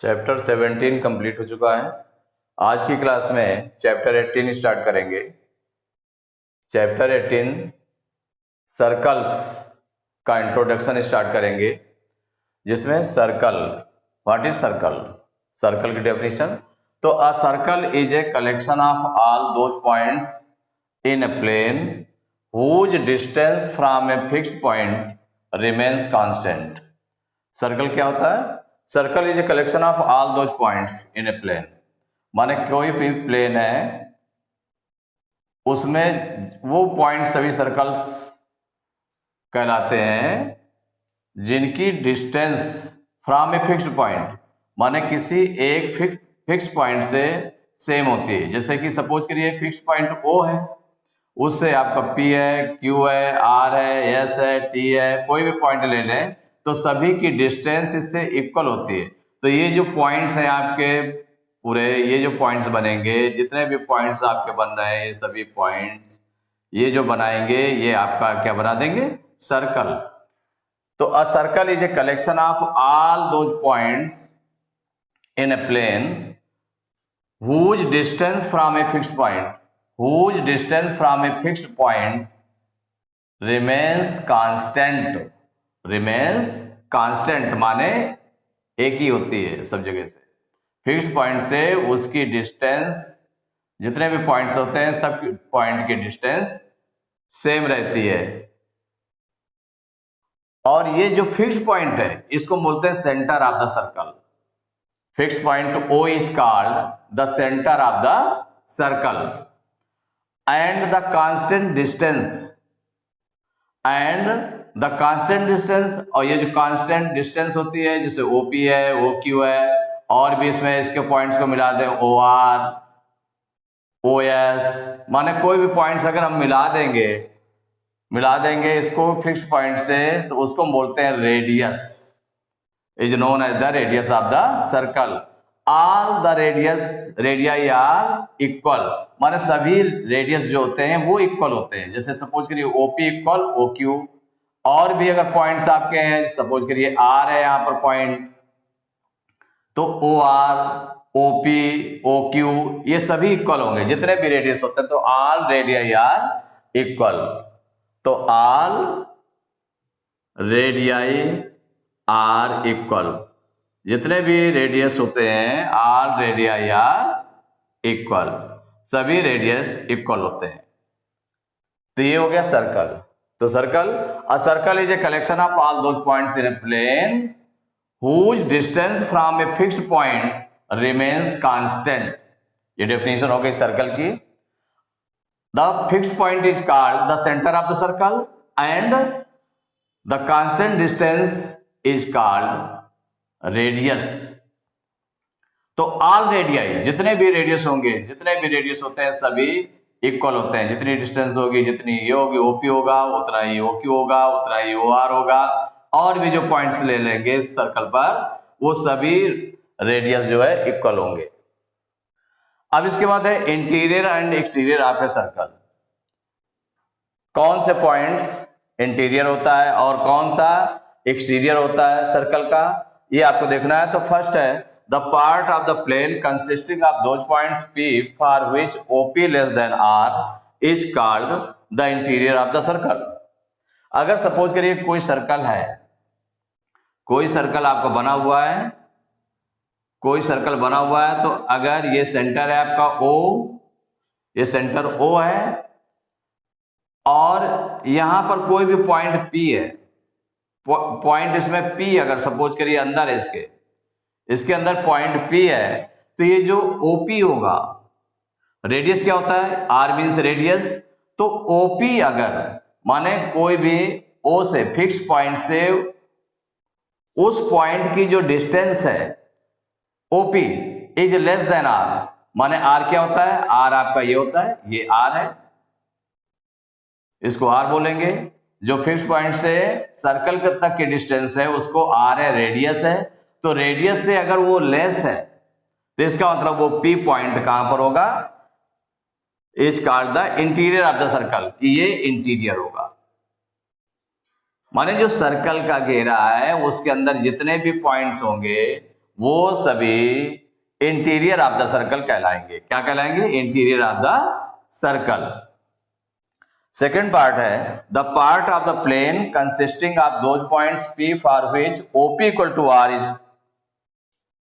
Chapter 17 complete हो चुका है। आज की क्लास में चैप्टर 18 स्टार्ट करेंगे। चैप्टर 18 सर्कल्स का इंट्रोडक्शन स्टार्ट करेंगे, जिसमें circle, what is circle, circle की डेफिनेशन। तो a circle is a collection of all those points in a plane whose distance from a fixed point remains constant. Circle क्या होता है? Circle is a collection of all those points in a plane, माने कोई भी plane है उसमें वो point सभी सर्कल्स कहलाते हैं जिनकी distance from a fixed point, माने किसी एक फिक्स पॉइंट से सेम होती है। जैसे कि सपोज करिए फिक्स पॉइंट O है, उससे आपका P है, Q है, R है, S है, T है, कोई भी पॉइंट ले लें तो सभी की डिस्टेंस इससे इक्वल होती है। तो ये जो पॉइंट्स हैं आपके पूरे, ये जो पॉइंट्स बनेंगे, जितने भी पॉइंट्स आपके बन रहे हैं, ये सभी पॉइंट्स ये जो बनाएंगे ये आपका क्या बना देंगे? सर्कल। तो a circle is a collection of all those points in a plane whose distance from a fixed point, whose distance from a fixed point remains constant, remains constant माने एक ही होती है सब जगह से। फिक्स्ड पॉइंट से उसकी डिस्टेंस, जितने भी पॉइंट्स होते हैं सब पॉइंट की डिस्टेंस सेम रहती है। और ये जो फिक्स्ड पॉइंट है इसको बोलते हैं centre of the circle. Fixed point O is called the center of the circle, and the constant distance, और ये जो constant distance होती है जैसे OP है, OQ है, और भी इसमें इसके पॉइंट्स को मिला दें OR, OS, माने कोई भी पॉइंट्स अगर हम मिला देंगे इसको फिक्स पॉइंट से तो उसको हम बोलते हैं radius, is known as the radius of the circle. All the radii are equal, माने सभी रेडियस जो होते हैं वो इक्वल होते हैं। जैसे सपोज करिए OP इक्वल OQ, और भी अगर पॉइंट्स आपके हैं, सपोज करिए R है यहाँ पर पॉइंट, तो OR, OP, OQ ये सभी इक्वल होंगे जितने भी रेडियस होते हैं। तो all radii are equal, तो all radii आर इक्वल, जितने भी रेडियस होते हैं आर रेडियाई आर इक्वल, सभी रेडियस इक्वल होते हैं। तो ये हो गया सर्कल। तो circle, a circle is a collection of all those points in a plane whose distance from a fixed point remains constant. ये डेफिनेशन हो गई सर्कल की। The fixed point is called the centre of the circle and the constant distance is called radius। तो all radii, जितने भी radius होंगे, जितने भी रेडियस होते हैं सभी इक्वल होते हैं। जितनी डिस्टेंस होगी, जितनी ये होगी OP होगा, उतना ही OQ होगा, उतना ही OR होगा, और भी जो पॉइंट्स ले लेंगे इस सर्कल पर वो सभी रेडियस जो है इक्वल होंगे। अब इसके बाद है interior and exterior of a circle. कौन से पॉइंट्स इंटीरियर होता है और कौन सा एक्सटीरियर होता है सर्कल का, ये आपको देखना है। तो फर्स्ट है the part of the plane consisting of those points P for which OP less than R is called the interior of the circle. अगर सपोज करिए कोई सर्कल है, कोई सर्कल आपका बना हुआ है, कोई सर्कल बना हुआ है, तो अगर ये सेंटर है आपका O, ये सेंटर O है, और यहां पर कोई भी पॉइंट P है, पॉइंट इसमें P अगर सपोज करिए अंदर है, इसके अंदर पॉइंट P है, तो ये जो OP होगा, रेडियस क्या होता है? R means radius. तो OP अगर माने कोई भी O से फिक्स पॉइंट से उस पॉइंट की जो डिस्टेंस है OP is less than R, माने R क्या होता है? R आपका ये होता है, ये R है, इसको R बोलेंगे। जो फिक्स पॉइंट से सर्कल तक की डिस्टेंस है उसको R है, रेडियस है। तो रेडियस से अगर वो लेस है तो इसका मतलब वो P पॉइंट कहां पर होगा? Is called the interior of the circle, कि ये इंटीरियर होगा। माने जो सर्कल का घेरा है उसके अंदर जितने भी पॉइंट्स होंगे वो सभी इंटीरियर ऑफ द सर्कल कहलाएंगे। क्या कहलाएंगे? Interior of the circle. Second part है the part of the plane consisting of those points P for which OP equal to R is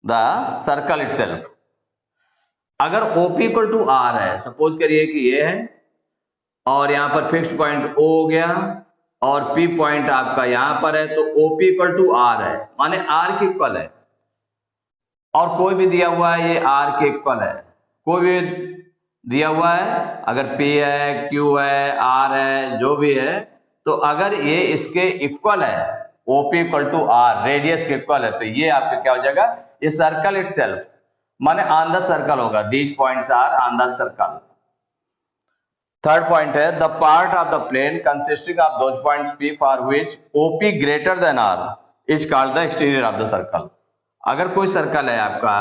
the circle itself. अगर OP equal to R है, suppose करिए कि ये है और यहां पर फिक्स पॉइंट O हो गया और P पॉइंट आपका यहां पर है, तो OP इक्वल टू R है, माने R के इक्वल है। और कोई भी दिया हुआ है ये R के इक्वल है, कोई भी दिया हुआ है, अगर P है, Q है, R है, जो भी है, तो अगर ये इसके इक्वल है, OP equal to R, radius के इक्वल है, तो ये आपका क्या हो जाएगा? ये सर्कल इटसेल्फ, माने ऑन द सर्कल होगा। These points are on the circle. Third point है the part of the plane consisting of those points P for which OP greater than R is called the exterior of the circle. अगर कोई circle है, आपका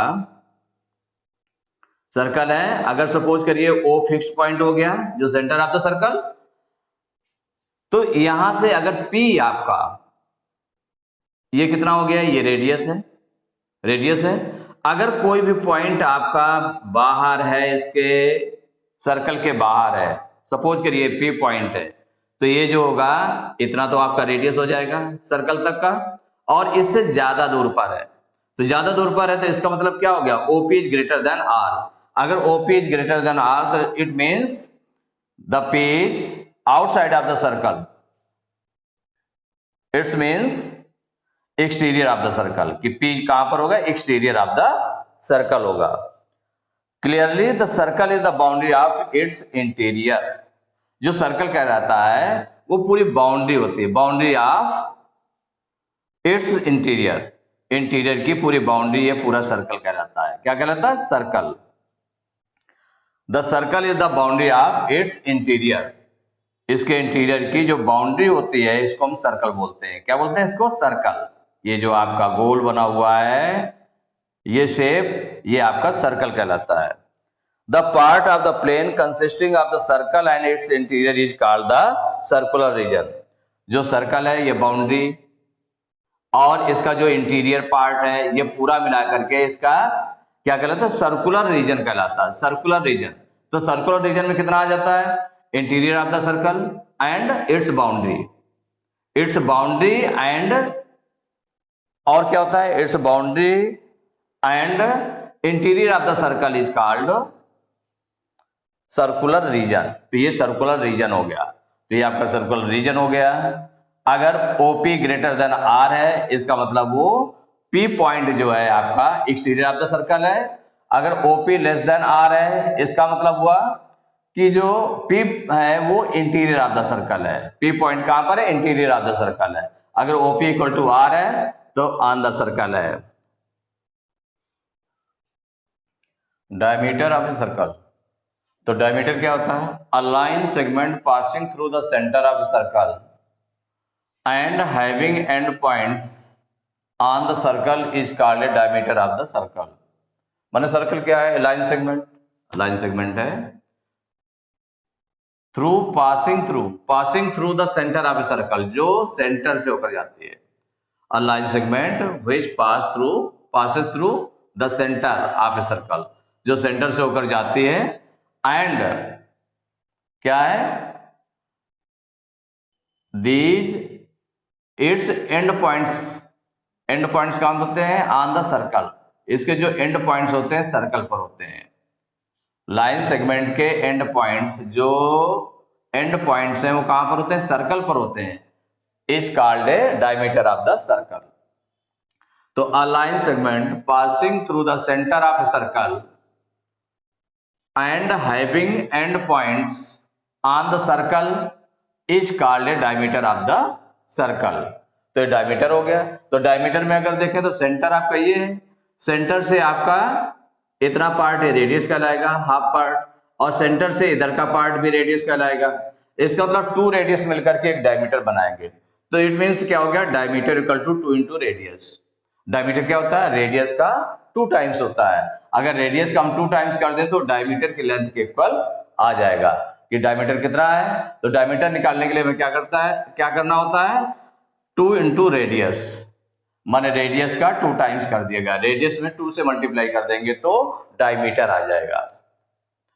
circle है, अगर suppose करिए O fix point हो गया जो सेंटर ऑफ द सर्कल, तो यहां से अगर P आपका ये कितना हो गया? ये रेडियस है, रेडियस है। अगर कोई भी पॉइंट आपका बाहर है, इसके सर्कल के बाहर है, सपोज करिए P पॉइंट है, तो ये जो होगा इतना तो आपका रेडियस हो जाएगा सर्कल तक का, और इससे ज्यादा दूर पर है, तो ज्यादा दूर पर है, तो इसका मतलब क्या हो गया? OP is greater than R। अगर OP is greater than R, तो it means the P is outside of the circle, it's means exterior of the circle, कि P कहां पर होगा? एक्सटीरियर ऑफ द सर्कल होगा। Clearly the circle is the boundary of its interior. जो circle कहलाता है वो पूरी बाउंड्री होती है, boundary of its interior, interior की पूरी बाउंड्री, ये पूरा सर्कल कहलाता है। क्या कहलाता है? Circle. The circle is the boundary of its interior. इसके इंटीरियर की जो बाउंड्री होती है, इसको हम सर्कल बोलते हैं। क्या बोलते हैं इसको? सर्कल। ये जो आपका गोल बना हुआ है, ये शेप, ये आपका सर्कल कहलाता है। The part of the plane consisting of the circle and its interior is called the circular region. जो सर्कल है, ये बाउंड्री, और इसका जो इंटीरियर पार्ट है, ये पूरा मिला करके इसका क्या कहलाता है? सर्कुलर रीजन कहलाता है। Circular region. तो सर्कुलर रीजन में कितना आ जाता है? Interior of the circle and it's boundary, it's boundary and, और क्या होता है? It's boundary and interior of the circle is called circular region. तो ये सर्कुलर रीजन हो गया, तो ये आपका सर्कुलर रीजन हो गया। अगर OP ग्रेटर देन R है, इसका मतलब वो P पॉइंट जो है आपका एक्सटीरियर ऑफ द सर्कल है। अगर OP लेस देन R है, इसका मतलब हुआ कि जो P है वो इंटीरियर ऑफ द सर्कल है। P पॉइंट कहां पर है? इंटीरियर ऑफ द सर्कल है। अगर OP इक्वल टू R है, तो ऑन द सर्कल है। Diameter of a circle. तो डायमीटर क्या होता है? अ line segment passing through the centre of circle and having end points on the circle is called a diameter of the circle. माने circle क्या है? Line segment. Line segment है through passing through the centre of a circle, जो centre से होकर जाती है। अ line segment which passes through the centre of a circle, जो सेंटर से होकर जाती है। एंड क्या है? These it's end points. And points कहां होते हैं? On the circle. इसके जो एंड पॉइंट्स होते हैं सर्कल पर होते हैं। लाइन सेगमेंट के एंड पॉइंट्स, जो एंड पॉइंट्स हैं वो कहां पर होते हैं? सर्कल पर होते हैं। Is called a diameter of the circle. तो a line segment passing through the centre of a circle and having end points on the circle is called a diameter of the circle. तो ये diameter हो गया। तो diameter में अगर देखें तो सेंटर आपका ये है, सेंटर से आपका इतना पार्ट है रेडियस कहलाएगा, हाफ पार्ट, और सेंटर से इधर का पार्ट भी रेडियस कहलाएगा। इसका मतलब 2 रेडियस मिलकर के एक डायमीटर बनाएंगे। तो इट मीन्स क्या हो गया? Diameter equal to 2 into radius. Diameter क्या होता है? रेडियस का 2 टाइम्स होता है। अगर रेडियस का हम 2 टाइम्स कर दें तो डायमीटर की लेंथ के इक्वल आ जाएगा कि डायमीटर कितना है। तो डायमीटर निकालने के लिए हमें क्या करना होता है? 2 इंटू रेडियस। माने रेडियस का 2 टाइम्स कर दिया गया, रेडियस में 2 से मल्टीप्लाई कर देंगे तो डायमीटर आ जाएगा।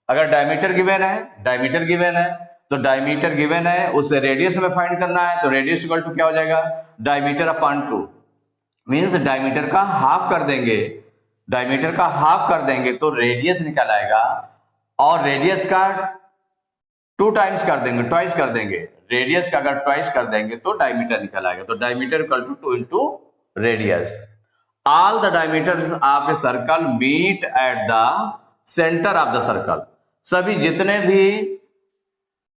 अगर डायमीटर गिवन है तो डायमीटर गिवन है, उससे रेडियस में फाइंड करना है, तो रेडियस इक्वल टू क्या हो जाएगा, डायमीटर अपॉन 2, मीन्स डायमीटर का हाफ कर देंगे, डायमीटर का हाफ कर देंगे तो रेडियस निकल आएगा, और रेडियस का 2 टाइम्स कर देंगे, ट्वाइस कर देंगे, रेडियस का अगर ट्वाइस कर देंगे तो डायमीटर निकल आएगा, तो diameter equal to 2 into radius. All the diameters of a circle meet at the centre of the circle, सभी जितने भी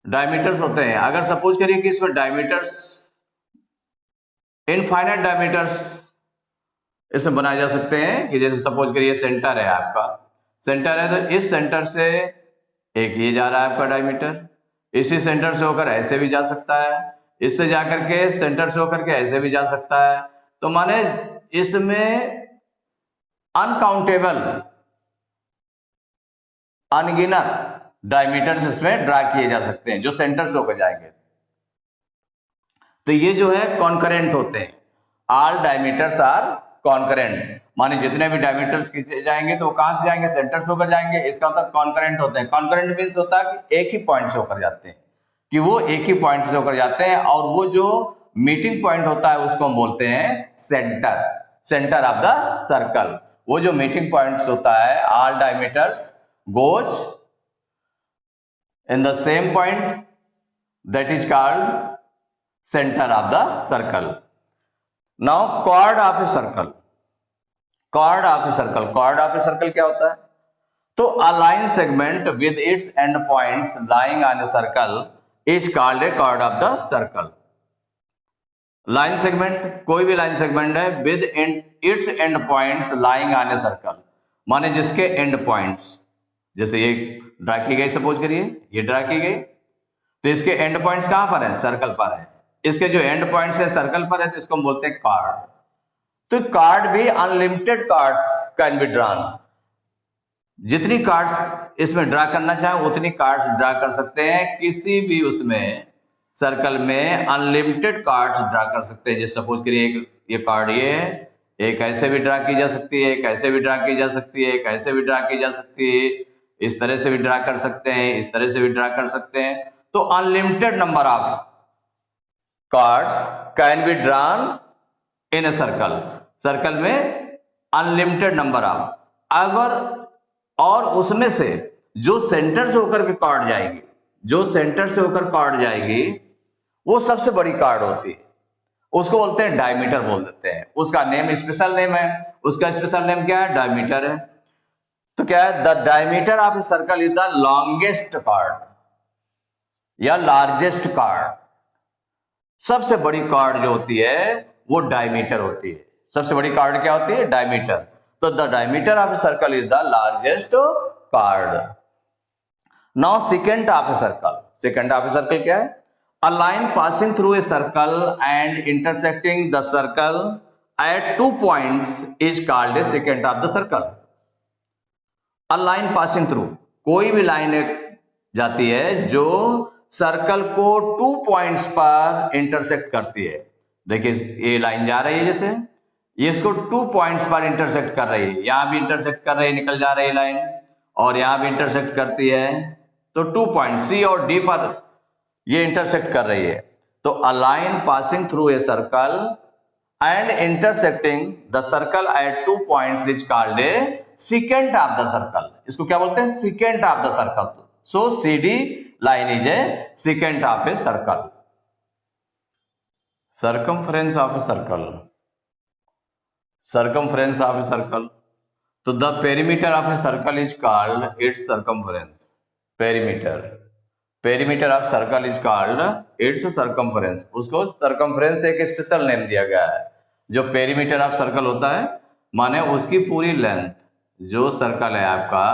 डायमीटर्स होते हैं, अगर सपोज करिए कि इसमें डायमीटर्स इनफाइनाइट डायमीटर्स इसमें बनाए जा सकते हैं, कि जैसे सपोज करिए सेंटर है आपका, सेंटर है तो इस सेंटर से एक ये जा रहा है आपका डायमीटर, इसी सेंटर से होकर ऐसे भी जा सकता है, इससे जाकर के सेंटर से होकर के ऐसे भी जा सकता है, तो माने इसमें अनकाउंटेबल, अनगिनत डायमीटर्स इसमें ड्रा किए जा सकते हैं जो सेंटर से होकर जाएंगे, तो ये जो है कॉन्करेंट होते हैं, ऑल डायमीटर्स आर कॉन्करेंट, माने जितने भी डायमीटर्स खींचे जाएंगे तो वो कहां से जाएंगे, सेंटर से होकर जाएंगे, इसका मतलब कॉन्करेंट होते हैं। कॉन्करेंट मींस होता है कि एक ही पॉइंट से होकर जाते हैं, कि वो एक ही पॉइंट से होकर जाते हैं, और वो जो मीटिंग पॉइंट होता है उसको हम बोलते हैं centre, centre of the circle, वो जो मीटिंग पॉइंट्स होता है, all diameters goes in the same point, that is called centre of the circle. Now chord of a circle, chord of a circle, chord of a circle क्या होता है, तो a line segment with its end points lying on a circle is called a chord of the circle. Line segment, कोई भी line segment है with its end points lying on a circle, माने जिसके and points, जैसे ये draw की गई, suppose करिए ये ड्रा की गई, तो इसके एंड पॉइंट्स कहां पर है, सर्कल पर है, इसके जो एंड पॉइंट्स है सर्कल पर है, तो इसको हम बोलते हैं कार्ड। तो कार्ड भी unlimited cards can be drawn, जितनी कार्ड्स इसमें ड्रा करना चाहे उतनी कार्ड्स ड्रा कर सकते हैं, किसी भी उसमें सर्कल में अनलिमिटेड कार्ड्स ड्रा कर सकते हैं। जैसे सपोज करिए एक ये कार्ड ये है, एक ऐसे भी ड्रा की जा सकती है, एक ऐसे भी ड्रा की जा सकती है, एक ऐसे भी ड्रा की जा सकती है, इस तरह से भी ड्रा कर सकते हैं, इस तरह से भी ड्रा कर सकते हैं, तो unlimited number of cards can be drawn in a circle, circle में अनलिमिटेड नंबर ऑफ, अगर और उसमें से जो सेंटर से होकर के कार्ड जाएगी, जो सेंटर से होकर कार्ड जाएगी वो सबसे बड़ी कार्ड होती है, उसको बोलते हैं डायमीटर बोल देते हैं, उसका नेम स्पेशल नेम है, उसका स्पेशल नेम क्या है, डायमीटर है। तो क्या है, the diameter of a circle is the longest card या लार्जेस्ट कार्ड, सबसे बड़ी कार्ड जो होती है वो डायमीटर होती है, सबसे बड़ी कार्ड क्या होती है, डायमीटर। तो the diameter of a circle is the largest card. Now second of a circle, second of a circle क्या है, अ line passing through a circle and intersecting the circle at 2 points is called a secant of the circle. A line passing through, कोई भी line जाती है जो circle को 2 points पर intersect करती है। देखिए ये लाइन जा रही है, जैसे ये इसको 2 पॉइंट्स पर इंटरसेक्ट कर रही है, यहां भी इंटरसेक्ट कर रही है, निकल जा रही है लाइन, और यहां भी इंटरसेक्ट करती है, तो 2 पॉइंट सी और डी पर ये इंटरसेक्ट कर रही है। तो a line passing through a circle and intersecting the circle at 2 points is called a secant of the circle, इसको क्या बोलते हैं, secant of the circle. So C D line is a secant of a circle. circumference of a circle, circumference of a circle, तो the perimeter of a circle is called its circumference, perimeter, perimeter of circle is called its circumference, उसको circumference एक special name दिया गया है। जो perimeter of circle होता है माने उसकी पूरी लेंथ, जो सर्कल है आपका,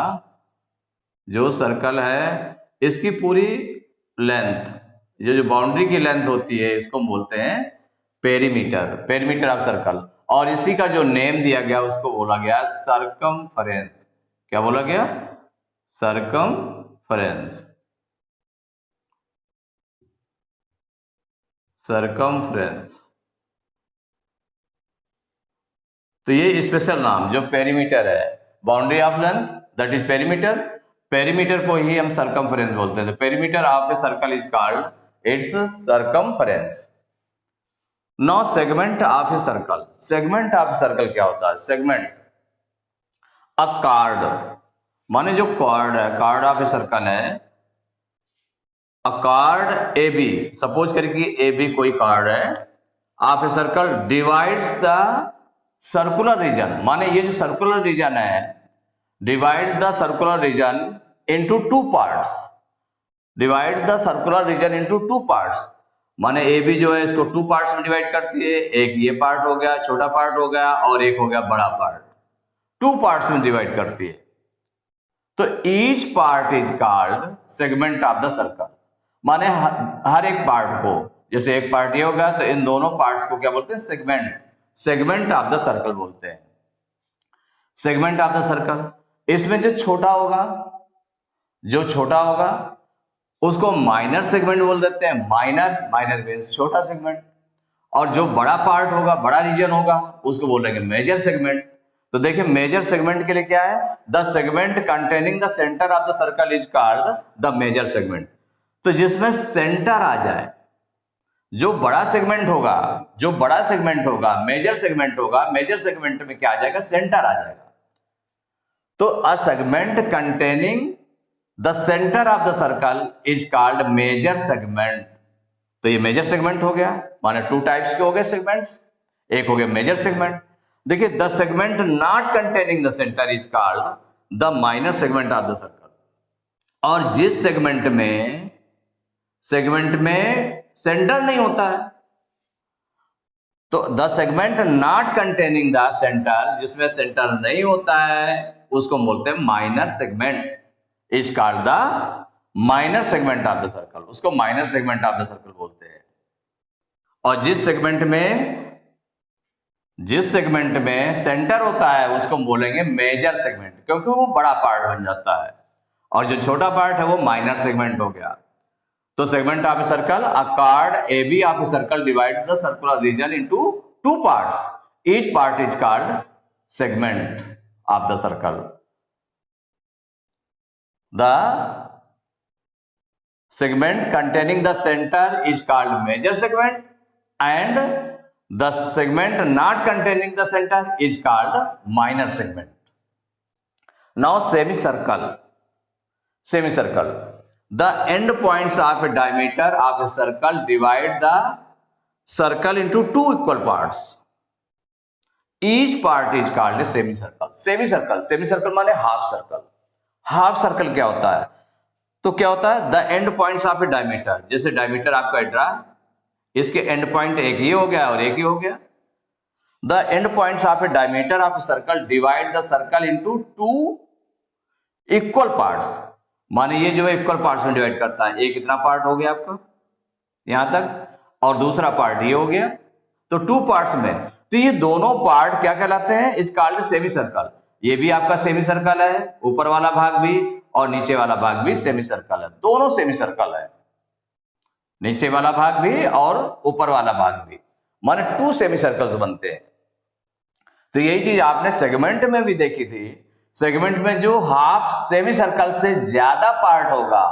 जो सर्कल है इसकी पूरी लेंथ, ये जो बाउंड्री की लेंथ होती है इसको हम बोलते हैं पेरीमीटर, पेरीमीटर ऑफ सर्कल, और इसी का जो नेम दिया गया उसको बोला गया सर्कमफरेंस। क्या बोला गया, सर्कमफरेंस, सर्कमफ्रेंस। तो ये स्पेशल नाम जो पेरीमीटर है, boundary of length that is perimeter, perimeter को ही हम सर्कमफरेंस बोलते हैं। तो perimeter of a circle is called its circumference. Now segment of a circle, segment of a circle क्या होता है? सेगमेंट अ कार्ड, माने जो कार्ड है, कार्ड ऑफ ए सर्कल है, a chord A B, suppose करिए कि ए बी कोई कार्ड है of a circle, divides the circular region, माने ये जो सर्कुलर रीजन है, divide the circular region into two parts, divide the circular region into two parts, माने A B जो है इसको टू पार्ट्स में डिवाइड करती है, एक ये पार्ट हो गया, छोटा पार्ट हो गया, और एक हो गया बड़ा पार्ट, टू पार्ट्स में डिवाइड करती है। तो each part is called segment of the circle, माने हर एक पार्ट को, जैसे एक पार्ट ये होगा तो इन दोनों पार्ट्स को क्या बोलते हैं? Segment, segment of the circle बोलते हैं, सेगमेंट ऑफ द सर्कल। इसमें जो छोटा होगा, जो छोटा होगा उसको माइनर सेगमेंट बोल देते हैं, माइनर, माइनर मींस छोटा सेगमेंट, और जो बड़ा पार्ट होगा, बड़ा रीजन होगा, उसको बोलेंगे मेजर सेगमेंट। तो देखिए मेजर सेगमेंट के लिए क्या है? The segment containing the centre of the circle is called the major segment. तो जिसमें सेंटर आ जाए, जो बड़ा सेगमेंट होगा, जो बड़ा सेगमेंट होगा, मेजर सेगमेंट होगा, मेजर सेगमेंट में क्या आ जाएगा? सेंटर आ जाएगा। तो a segment containing the centre of the circle is called major segment. तो ये मेजर सेगमेंट हो गया, माने टू टाइप्स के हो गए सेगमेंट्स, एक हो गया मेजर सेगमेंट। देखिए the segment not containing the centre is called the minor segment of the circle. और जिस सेगमेंट में सेंटर नहीं होता है, तो the segment not containing the centre, जिसमें सेंटर नहीं होता है, उसको बोलते हैं minor segment, is called the minor segment of the circle, उसको minor segment of the circle बोलते हैं। और जिस सेगमेंट में सेंटर होता है उसको बोलेंगे मेजर सेगमेंट, क्योंकि वो बड़ा पार्ट बन जाता है, और जो छोटा पार्ट है वो माइनर सेगमेंट हो गया। तो segment of a circle, a chord A B of a circle divides the circular region into two parts, each part is called segment of the circle. The segment containing the center is called major segment and the segment not containing the center is called minor segment. Now semicircle, the end points of a diameter of a circle divide the circle into two equal parts, each part is called a semicircle माने half circle. Half circle क्या होता है? तो क्या होता है? The end points of A diameter, जैसे diameter आपका ड्रा, इसके एंड पॉइंट एक ही हो गया और एक ही हो गया। The end points of A diameter of a circle divide the circle into two equal parts, माने ये जो इक्वल पार्ट्स में डिवाइड करता है, एक इतना पार्ट हो गया आपका यहां तक, और दूसरा पार्ट ये हो गया, तो टू पार्ट्स में, तो ये दोनों पार्ट क्या कहलाते हैं? Is called semi circle. ये भी आपका सेमी सर्कल है, ऊपर वाला भाग भी और नीचे वाला भाग भी सेमी सर्कल है, दोनों सेमी सर्कल है, नीचे वाला भाग भी और ऊपर वाला भाग भी, माने टू सेमी सर्कल्स बनते हैं। तो यही चीज आपने सेगमेंट में भी देखी थी। सेगमेंट में जो हाफ सेमी सर्कल से ज्यादा पार्ट होगा,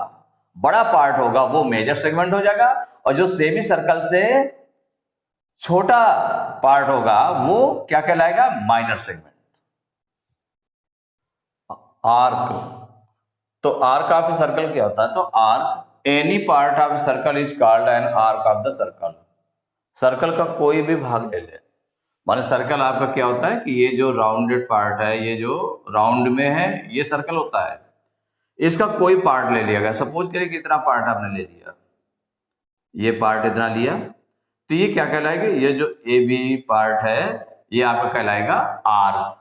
बड़ा पार्ट होगा, वो मेजर सेगमेंट हो जाएगा, और जो सेमी सर्कल से छोटा पार्ट होगा वो क्या कहलाएगा? Minor segment. आर्क, तो आर्क ऑफ ए सर्कल क्या होता है? तो arc, any part of a circle is called an arc of the circle. Circle का कोई भी भाग ले ले, माने सर्कल आपका क्या होता है कि ये जो राउंडेड पार्ट है, ये जो राउंड में है, ये सर्कल होता है, इसका कोई पार्ट ले लिया गया, सपोज करिए कि इतना पार्ट आपने ले लिया, ये पार्ट इतना लिया, तो ये क्या कहलाएगा? ये जो ए बी पार्ट है ये आपका कहलाएगा आर्क।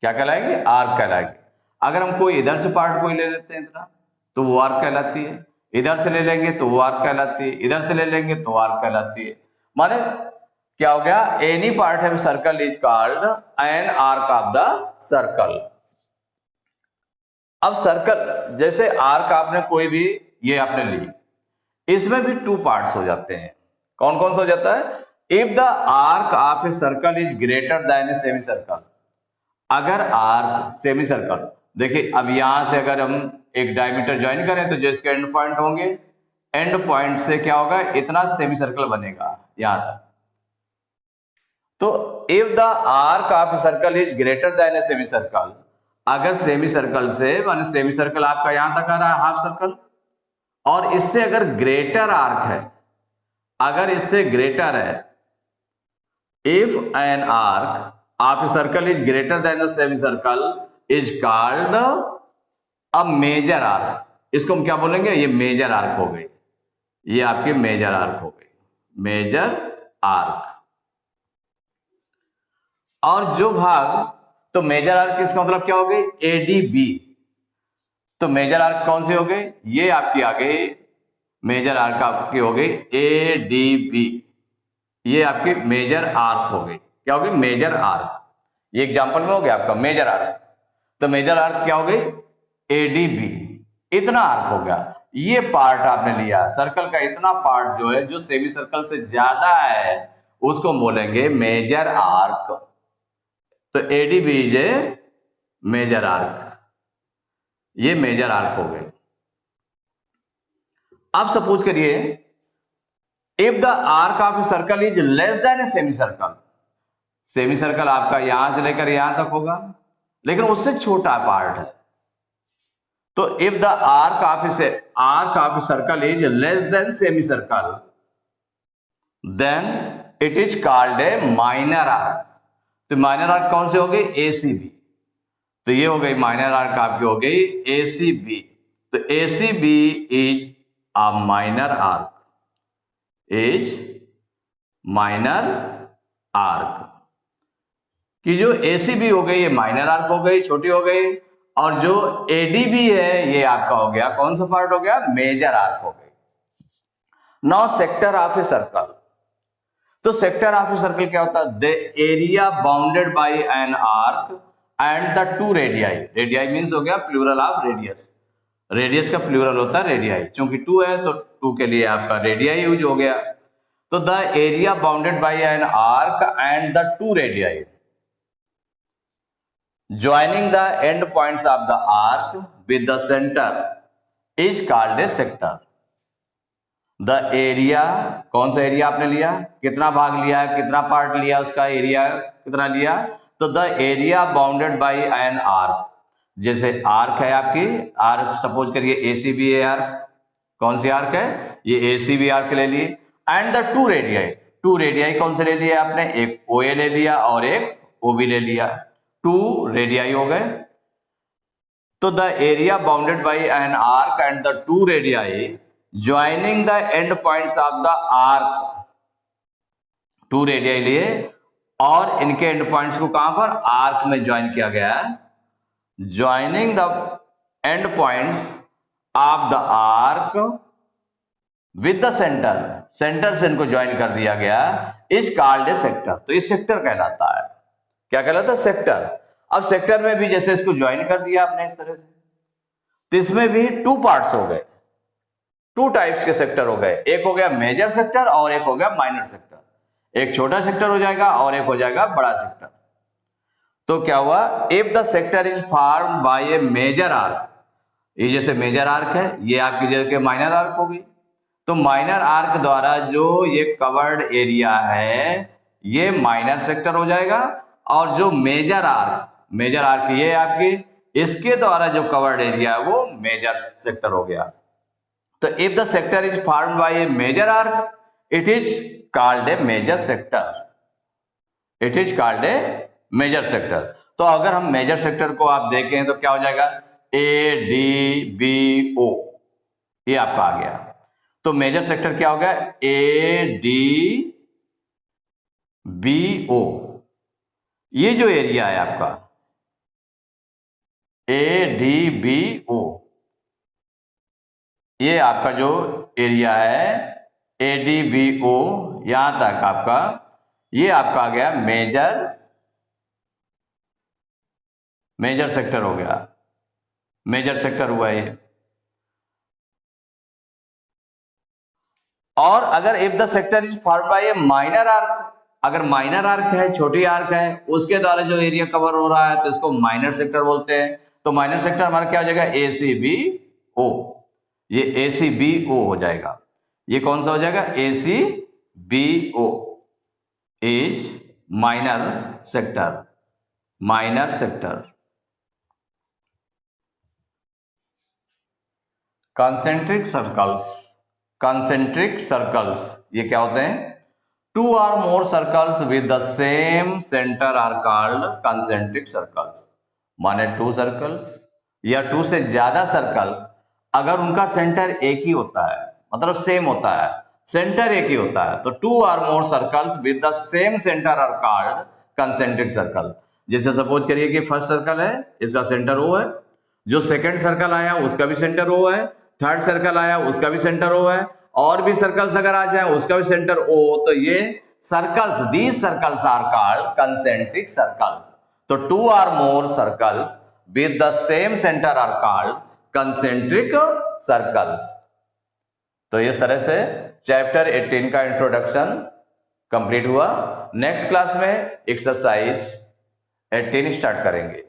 क्या कहलाएगी? आर्क कहलाएगी। अगर हम कोई इधर से पार्ट कोई ले लेते हैं इतना, तो वो आर्क कहलाती है, इधर से ले लेंगे तो वो आर्क कहलाती है, इधर से ले लेंगे तो आर्क कहलाती है। माने क्या हो गया? Any part of circle is called an arc of the circle. अब सर्कल, जैसे आर्क आपने कोई भी ये आपने ली, इसमें भी टू पार्ट्स हो जाते हैं। कौन कौन सा हो जाता है? If the arc of a circle is greater then a semi circle, अगर आर्क सेमी सर्कल, देखिए अब यहां से अगर हम एक डायमीटर ज्वाइन करें तो जो इसके एंड पॉइंट होंगे, एंड पॉइंट से क्या होगा, इतना सेमी सर्कल बनेगा यहां तक। तो if the arc of a circle is greater then a semi circle, अगर सेमी सर्कल से, माने सेमी सर्कल आपका यहां तक आ रहा है हाफ सर्कल, और इससे अगर ग्रेटर आर्क है, अगर इससे ग्रेटर है, if an arc of a circle is greater than the semicircle is called a major arc. इसको हम क्या बोलेंगे, ये मेजर आर्क हो गई, ये आपकी मेजर आर्क हो गई, मेजर आर्क। और जो भाग, तो मेजर आर्क इसका मतलब क्या हो गई, एडीबी। तो मेजर आर्क कौन सी हो गई, ये आपकी आ गई, मेजर आर्क आपकी हो गई एडीबी, ये आपकी मेजर आर्क हो गई। क्या हो गई, मेजर आर्क। ये एग्जांपल में हो गया आपका मेजर आर्क। तो मेजर आर्क क्या हो गई, एडीबी, इतना आर्क हो गया। ये पार्ट आपने लिया, सर्कल का इतना पार्ट जो है, जो सेमी सर्कल से ज्यादा है, उसको बोलेंगे मेजर आर्क। तो ADB is a major arc, ये मेजर आर्क हो गए। अब सपोज करिए, if the arc of a circle is less than a semicircle, semicircle आपका यहां से लेकर यहां तक होगा, लेकिन उससे छोटा पार्ट है। तो if the arc of a circle is less than semicircle, then it is called a minor arc. तो माइनर आर्क कौन से हो गई, एसीबी। तो ये हो गई माइनर आर्क आपकी हो गई एसीबी। तो ACB is a minor arc, is minor arc. कि जो एसीबी हो गई, ये माइनर आर्क हो गई, छोटी हो गई, और जो एडीबी है, ये आपका हो गया, कौन सा पार्ट हो गया, मेजर आर्क हो गई। Now sector of a circle. तो सेक्टर ऑफ ए सर्कल क्या होता है, the area bounded by an arc and the two radii. Radii means हो गया प्लूरल ऑफ रेडियस, रेडियस का प्लूरल होता है रेडियाई, क्योंकि टू है तो टू के लिए आपका रेडियाई यूज हो गया। तो the area bounded by an arc and the two radii joining the end points of the arc with the center is called a sector. The area, कौन सा एरिया आपने लिया, कितना भाग लिया, कितना पार्ट लिया, उसका एरिया कितना लिया। तो the area bounded by an arc, जैसे आर्क है आपकी, आर्क सपोज करिए एसीबी है आर्क, कौन सी आर्क है, ये एसीबी आर्क ले लिए। And the two radii, two radii कौन से ले लिए आपने, एक ओए ले लिया और एक ओबी ले लिया, टू रेडियाई हो गए। तो the area bounded by an arc and the two radii joining the end points of the arc, two radii लिए और इनके एंड पॉइंट्स को कहां पर, आर्क में ज्वाइन किया गया। Joining the end points of the arc with the centre, centre से इनको ज्वाइन कर दिया गया, इज कॉल्ड ए सेक्टर। तो ये सेक्टर कहलाता है, क्या कहलाता है, सेक्टर। अब सेक्टर में भी जैसे इसको ज्वाइन कर दिया आपने इस तरह से, तो इसमें भी टू पार्ट्स हो गए, टू टाइप्स के सेक्टर हो गए। एक हो गया मेजर सेक्टर और एक हो गया माइनर सेक्टर। एक छोटा सेक्टर हो जाएगा और एक हो जाएगा बड़ा सेक्टर। तो क्या हुआ, if the sector is formed by a major arc, ये जैसे मेजर आर्क है, ये आपकी जगह माइनर आर्क हो गई। तो माइनर आर्क द्वारा जो ये कवर्ड एरिया है, ये माइनर सेक्टर हो जाएगा, और जो मेजर आर्क ये आपकी, इसके द्वारा जो कवर्ड एरिया है वो मेजर सेक्टर हो गया। तो if the sector is formed by a major arc, it is called a major sector, it is called a major sector. तो अगर हम मेजर सेक्टर को आप देखें तो क्या हो जाएगा, ए डी बी ओ, ये आपका आ गया। तो मेजर सेक्टर क्या हो गया, ए डी बी ओ, ये जो एरिया है आपका ए डी बी ओ, ये आपका जो एरिया है ए डी बी ओ, यहां तक आपका, ये आपका आ गया मेजर सेक्टर हो गया, मेजर सेक्टर हुआ ये। और अगर if the sector is formed by A minor arc, अगर माइनर आर्क है, छोटी आर्क है, उसके द्वारा जो एरिया कवर हो रहा है तो इसको माइनर सेक्टर बोलते हैं। तो माइनर सेक्टर हमारा क्या हो जाएगा, ACBO, ये ACBO हो जाएगा। ये कौन सा हो जाएगा, ACBO is minor sector, minor sector. Concentric circles, concentric circles ये क्या होते हैं, 2 or more circles with the same center are called concentric circles। माने 2 सर्कल्स या 2 से ज्यादा सर्कल्स अगर उनका सेंटर एक ही होता है, मतलब सेम होता है, सेंटर एक ही होता है, तो 2 or more circles with the same center are called concentric circles। जैसे सपोज करिए कि फर्स्ट सर्कल है, इसका सेंटर O है, जो सेकंड सर्कल आया उसका भी सेंटर O है, थर्ड सर्कल आया उसका भी सेंटर O है, और भी सर्कल्स अगर आ जाए उसका भी सेंटर O, तो ये circles, these circles are called concentric circles. तो 2 or more circles with the same centre are called concentric circles. तो इस तरह से चैप्टर 18 का इंट्रोडक्शन कंप्लीट हुआ। नेक्स्ट क्लास में एक्सरसाइज 18 स्टार्ट करेंगे।